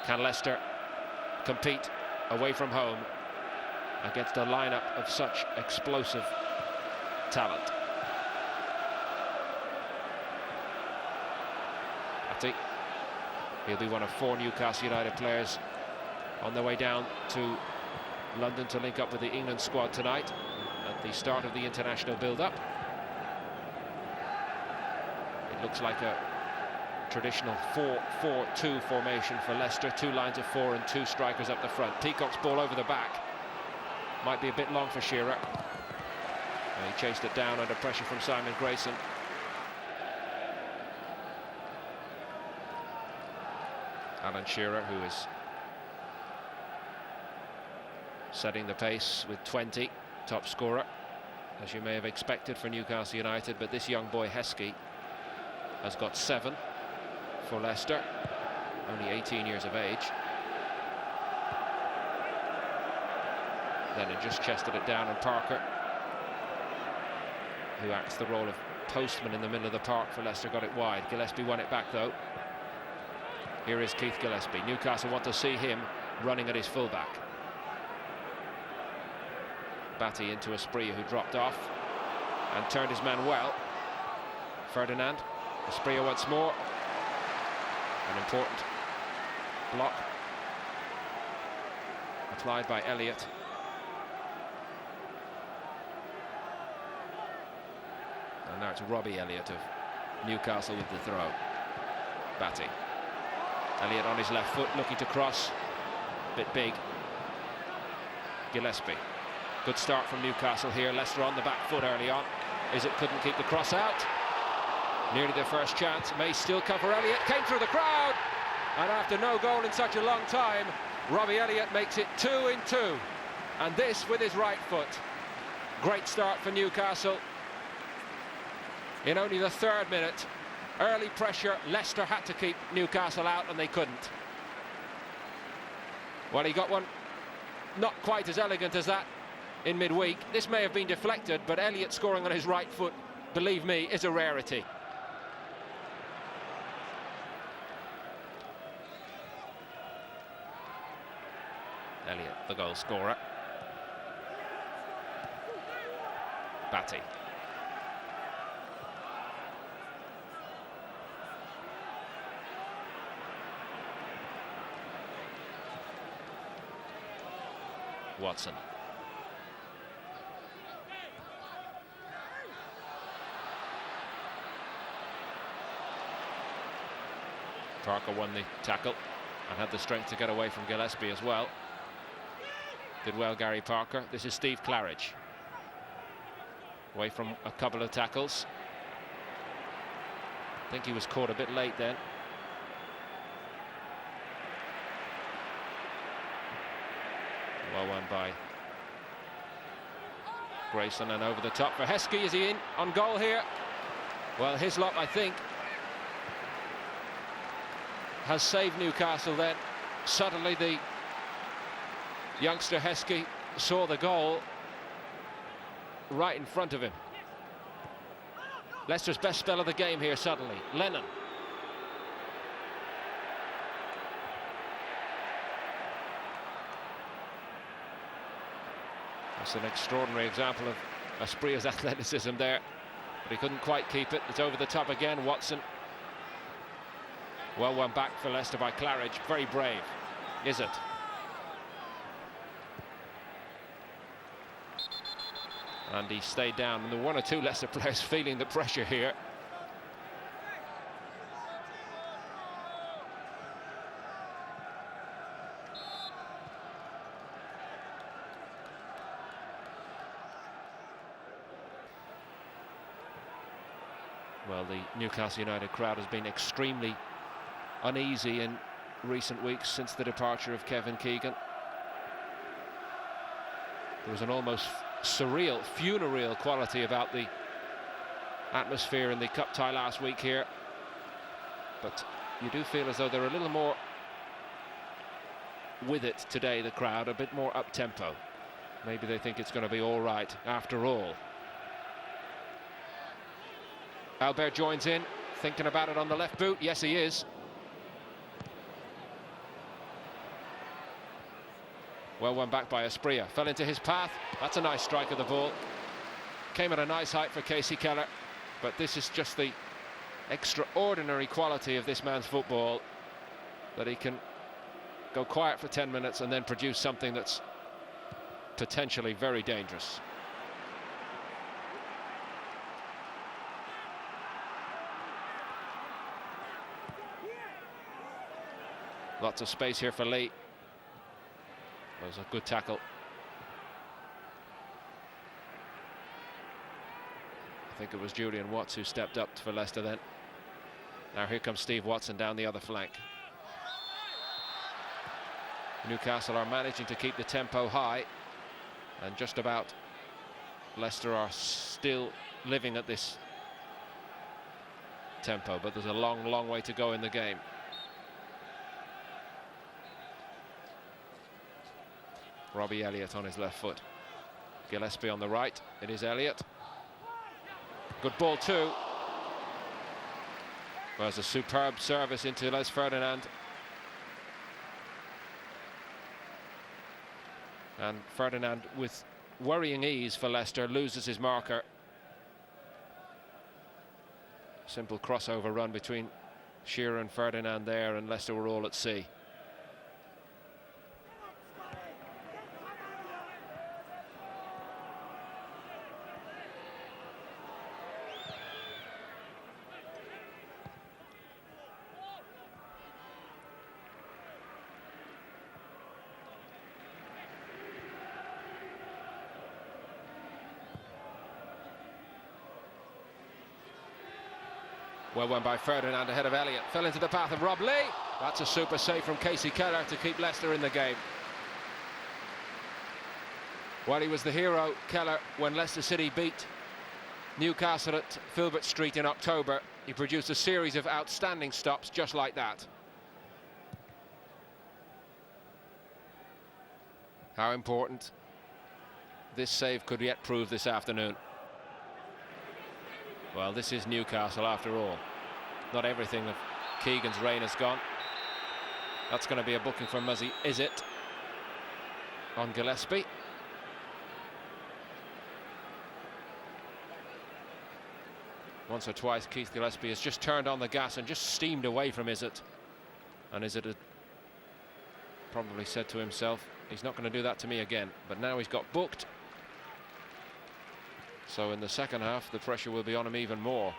Can Leicester compete away from home against a lineup of such explosive talent? Batty. He'll be one of 4 Newcastle United players on their way down to London to link up with the England squad tonight at the start of the international build-up. It looks like a traditional 4-4-2 formation for Leicester. 2 lines of 4 and 2 strikers up the front. Peacock's ball over the back. Might be a bit long for Shearer. He chased it down under pressure from Simon Grayson. Alan Shearer, who is setting the pace with 20, top scorer, as you may have expected for Newcastle United. But this young boy Heskey has got 7 for Leicester, only 18 years of age. Lennon just chested it down, and Parker, who acts the role of postman in the middle of the park for Leicester, got it wide. Gillespie won it back though. Here is Keith Gillespie. Newcastle want to see him running at his fullback. Batty into Asprilla, who dropped off and turned his man well. Ferdinand. Asprilla once more. An important block applied by Elliott. And now it's Robbie Elliott of Newcastle with the throw. Batty. Elliott on his left foot, looking to cross. Bit big. Gillespie. Good start from Newcastle here. Leicester on the back foot early on. Izzet couldn't keep the cross out. Nearly their first chance. May still cover Elliott. Came through the crowd. And after no goal in such a long time, Robbie Elliott makes it 2-2. And this with his right foot. Great start for Newcastle. In only the 3rd minute, early pressure. Leicester had to keep Newcastle out, and they couldn't. Well, he got one not quite as elegant as that in midweek. This may have been deflected, but Elliott scoring on his right foot, believe me, is a rarity. Elliott, the goal scorer. Batty. Watson. Parker won the tackle and had the strength to get away from Gillespie as well. Did well, Gary Parker. This is Steve Claridge. Away from a couple of tackles. I think he was caught a bit late then. Well won by Grayson, and over the top for Heskey. Is he in on goal here? Well, Hislop, I think, has saved Newcastle then. Suddenly the youngster Heskey saw the goal right in front of him. Leicester's best spell of the game here suddenly. Lennon. That's an extraordinary example of Asprilla's athleticism there, but he couldn't quite keep it. It's over the top again. Watson. Well won back for Leicester by Claridge. Very brave. Izzet. And he stayed down. And the 1 or 2 Leicester players feeling the pressure here. Well, the Newcastle United crowd has been extremely uneasy in recent weeks since the departure of Kevin Keegan. There was an almost surreal, funereal quality about the atmosphere in the cup tie last week here, but you do feel as though they're a little more with it today, the crowd, a bit more up-tempo. Maybe they think it's going to be all right after all. Albert joins in, thinking about it on the left boot. Yes, he is. Well, one back by Asprilla. Fell into his path. That's a nice strike of the ball. Came at a nice height for Casey Keller. But this is just the extraordinary quality of this man's football, that he can go quiet for 10 minutes and then produce something that's potentially very dangerous. Lots of space here for Lee. That was a good tackle. I think it was Julian Watts who stepped up for Leicester then. Now here comes Steve Watson down the other flank. Newcastle are managing to keep the tempo high, and just about Leicester are still living at this tempo, but there's a long way to go in the game. Robbie Elliott on his left foot. Gillespie on the right. It is Elliott. Good ball too. There's a superb service into Les Ferdinand. And Ferdinand, with worrying ease for Leicester, loses his marker. Simple crossover run between Shearer and Ferdinand there, and Leicester were all at sea. Well won by Ferdinand ahead of Elliott. Fell into the path of Rob Lee. That's a super save from Casey Keller to keep Leicester in the game. Well, he was the hero, Keller, when Leicester City beat Newcastle at Filbert Street in October. He produced a series of outstanding stops just like that. How important this save could yet prove this afternoon. Well, this is Newcastle after all. Not everything of Keegan's reign has gone. That's going to be a booking for Muzzy, is it? On Gillespie. Once or twice Keith Gillespie has just turned on the gas and just steamed away from Izzet. And Izzet had probably said to himself, he's not going to do that to me again. But now he's got booked. So in the second half, the pressure will be on him even more.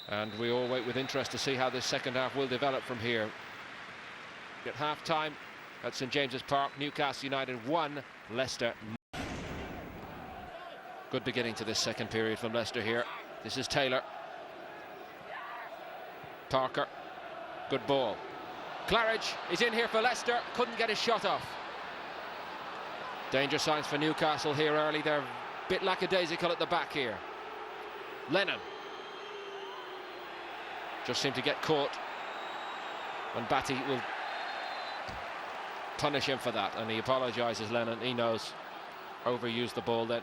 And we all wait with interest to see how this second half will develop from here. At half-time at St James's Park, Newcastle United 1, Leicester. Good beginning to this second period from Leicester here. This is Taylor. Parker. Good ball. Claridge is in here for Leicester. Couldn't get his shot off. Danger signs for Newcastle here early. They're a bit lackadaisical at the back here. Lennon just seemed to get caught, and Batty will punish him for that, and he apologises, Lennon. He knows, overused the ball then.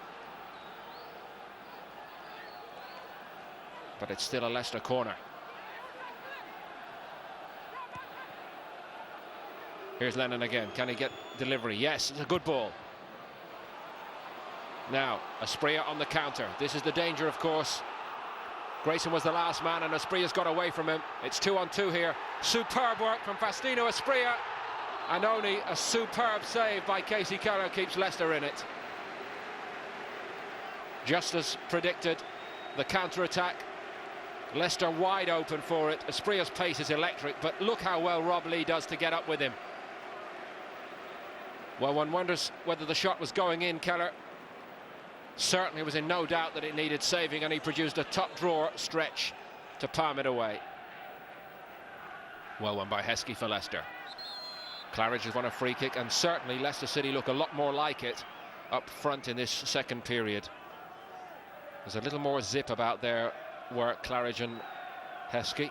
But it's still a Leicester corner. Here's Lennon again. Can he get delivery? Yes, it's a good ball. Now, Asprilla on the counter. This is the danger, of course. Grayson was the last man, and Asprilla's got away from him. It's 2-on-2 here. Superb work from Faustino Asprilla. And only a superb save by Casey Keller keeps Leicester in it. Just as predicted, the counter-attack. Leicester wide open for it. Asprilla's pace is electric, but look how well Rob Lee does to get up with him. Well, one wonders whether the shot was going in. Keller certainly was in no doubt that it needed saving, and he produced a top-drawer stretch to palm it away. Well won by Heskey for Leicester. Claridge has won a free kick, and certainly Leicester City look a lot more like it up front in this second period. There's a little more zip about their work, Claridge and Heskey.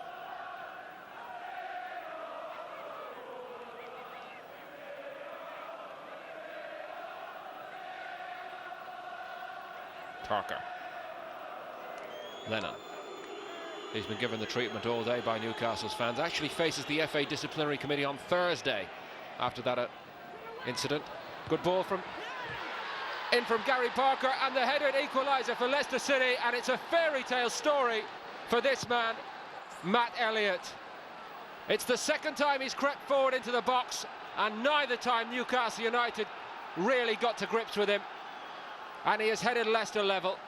Parker. Lennon. He's been given the treatment all day by Newcastle's fans. Actually faces the FA disciplinary committee on Thursday after that incident. Good ball in from Gary Parker, and the headed equaliser for Leicester City, and it's a fairy tale story for this man, Matt Elliott. It's the second time he's crept forward into the box, and neither time Newcastle United really got to grips with him, and he has headed Leicester level.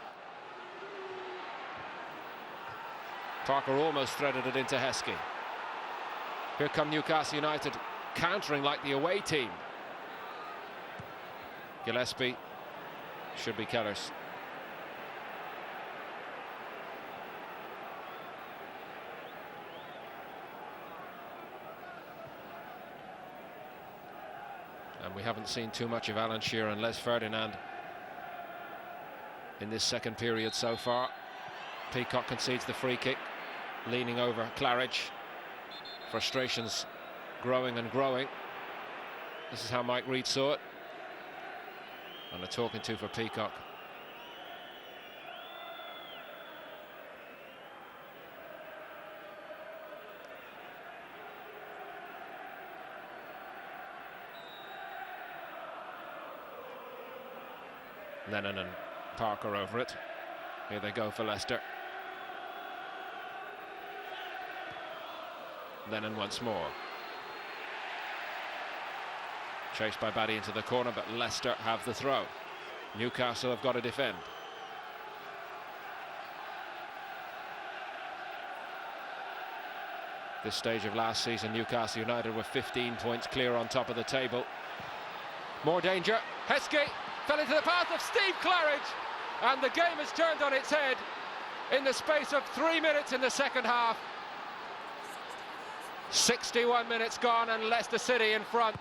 Parker almost threaded it into Heskey. Here come Newcastle United, countering like the away team. Gillespie, should be Kellers. And we haven't seen too much of Alan Shearer and Les Ferdinand in this second period so far. Peacock concedes the free kick, leaning over Claridge. Frustrations growing and growing. This is how Mike Reid saw it. And a talking to for Peacock. Lennon and Parker over it. Here they go for Leicester. Lennon once more. Chased by Baddy into the corner, but Leicester have the throw. Newcastle have got to defend. This stage of last season, Newcastle United were 15 points clear on top of the table. More danger. Heskey fell into the path of Steve Claridge, and the game has turned on its head in the space of 3 minutes in the second half. 61 minutes gone and Leicester City in front.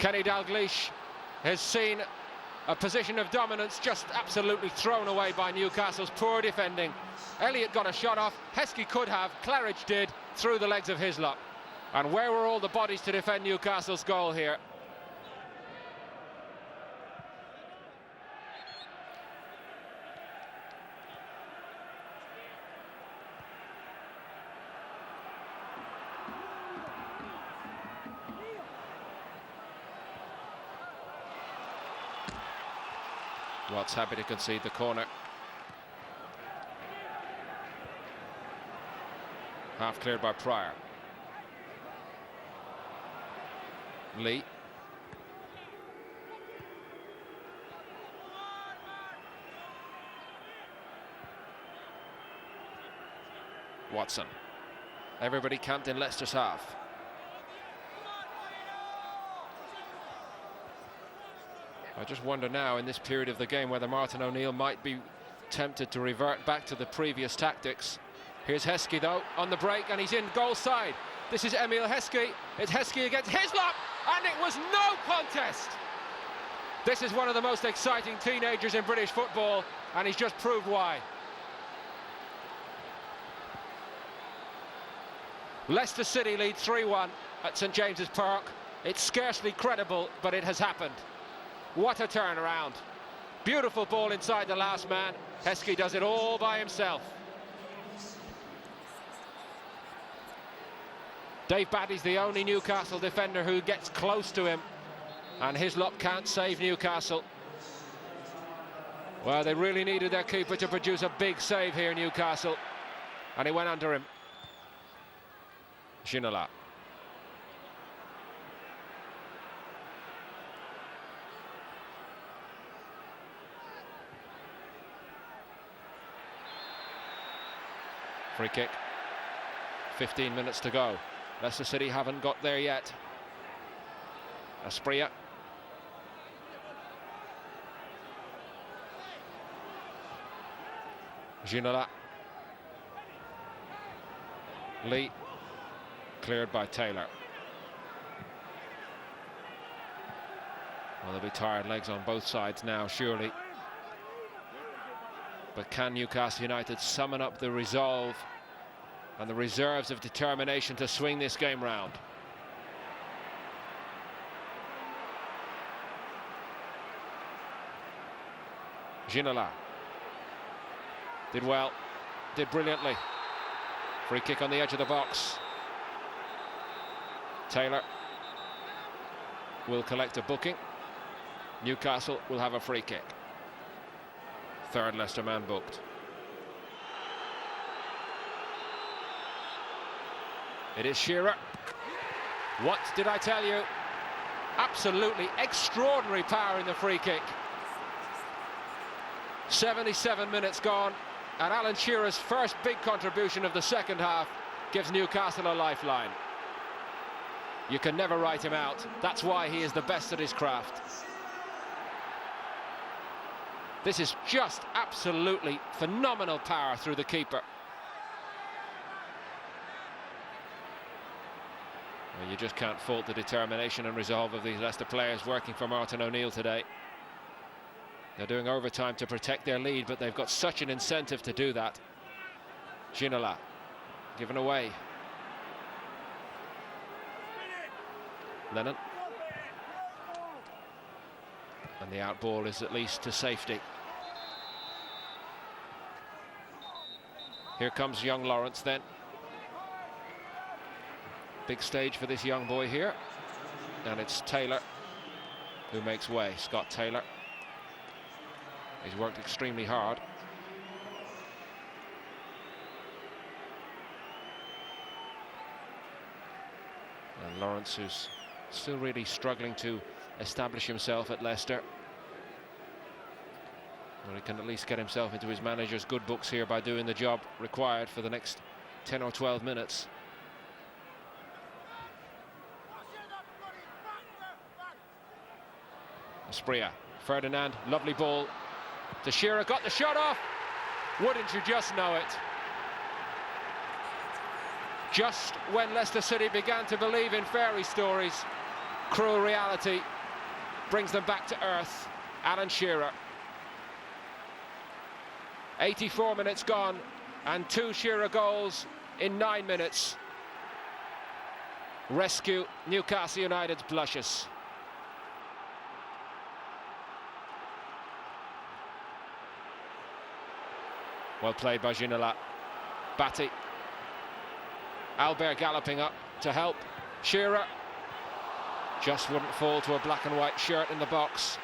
Kenny Dalglish has seen a position of dominance just absolutely thrown away by Newcastle's poor defending. Elliott got a shot off, Heskey could have, Claridge did, through the legs of Hislop. And where were all the bodies to defend Newcastle's goal here? Watts happy to concede the corner. Half cleared by Pryor. Lee. Watson. Everybody camped in Leicester's half. I just wonder now in this period of the game whether Martin O'Neill might be tempted to revert back to the previous tactics. Here's Heskey though on the break, and he's in goal side. This is Emile Heskey. It's Heskey against Hislop, and it was no contest. This is one of the most exciting teenagers in British football, and he's just proved why. Leicester City lead 3-1 at St James's Park. It's scarcely credible, but it has happened. What a turnaround. Beautiful ball inside the last man. Heskey does it all by himself. Dave Baddy's the only Newcastle defender who gets close to him, and Hislop can't save Newcastle. Well, they really needed their keeper to produce a big save here, Newcastle, and he went under him. Ginola. Free kick. 15 minutes to go. Leicester City haven't got there yet. Asprilla. Ginola. Lee. Cleared by Taylor. Well, there'll be tired legs on both sides now, surely. But can Newcastle United summon up the resolve and the reserves of determination to swing this game round? Ginola did well, did brilliantly. Free kick on the edge of the box. Taylor. will collect a booking. Newcastle will have a free kick. Third Leicester man booked. It is Shearer. What did I tell you? Absolutely extraordinary power in the free kick. 77 minutes gone, and Alan Shearer's first big contribution of the second half gives Newcastle a lifeline. You can never write him out. That's why he is the best at his craft. This is just absolutely phenomenal power through the keeper. Well, you just can't fault the determination and resolve of these Leicester players working for Martin O'Neill today. They're doing overtime to protect their lead, but they've got such an incentive to do that. Ginola, given away. Lennon. And the out ball is at least to safety. Here comes young Lawrence then. Big stage for this young boy here. And it's Taylor who makes way, Scott Taylor. He's worked extremely hard. And Lawrence, who's still really struggling to establish himself at Leicester. Well, he can at least get himself into his manager's good books here by doing the job required for the next 10 or 12 minutes. Asprilla, Ferdinand, lovely ball to Shearer, got the shot off. Wouldn't you just know it? Just when Leicester City began to believe in fairy stories, cruel reality brings them back to earth. Alan Shearer. 84 minutes gone and 2 Shearer goals in 9 minutes. Rescue Newcastle United's blushes. Well played by Ginola. Batty. Albert galloping up to help. Shearer just wouldn't fall to a black and white shirt in the box.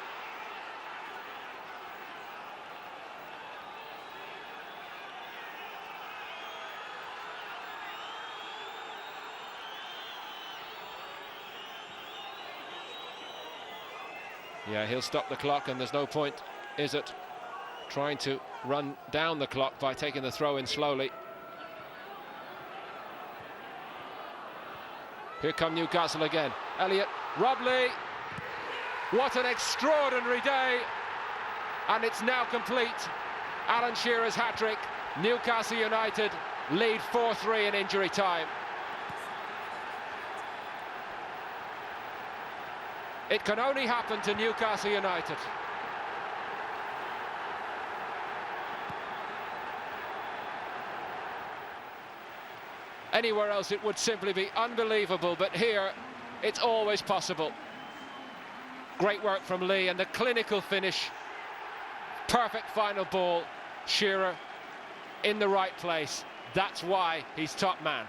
Yeah, he'll stop the clock, and there's no point, is it, trying to run down the clock by taking the throw in slowly. Here come Newcastle again. Elliott, Robley. What an extraordinary day. And it's now complete. Alan Shearer's hat-trick. Newcastle United lead 4-3 in injury time. It can only happen to Newcastle United. Anywhere else it would simply be unbelievable, but here it's always possible. Great work from Lee, and the clinical finish. Perfect final ball. Shearer in the right place. That's why he's top man.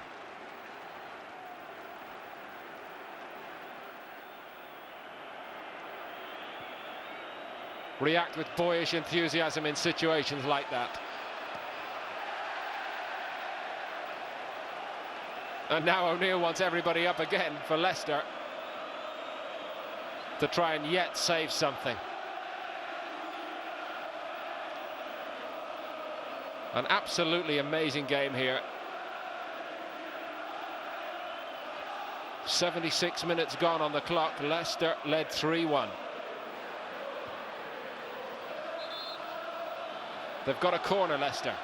React with boyish enthusiasm in situations like that. And now O'Neill wants everybody up again for Leicester to try and yet save something. An absolutely amazing game here. 76 minutes gone on the clock. Leicester led 3-1. They've got a corner, Leicester.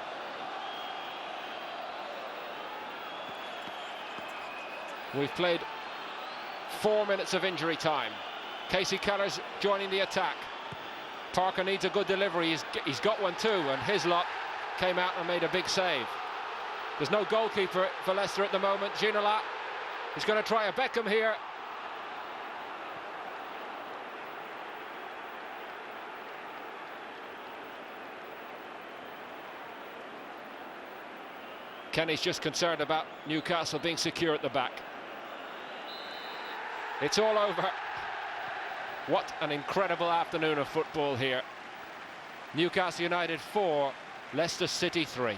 We've played 4 minutes of injury time. Casey Keller's joining the attack. Parker needs a good delivery. He's got one too, and Hislop came out and made a big save. There's no goalkeeper for Leicester at the moment. Ginola is going to try a Beckham here. Kenny's just concerned about Newcastle being secure at the back. It's all over. What an incredible afternoon of football here. Newcastle United 4, Leicester City 3.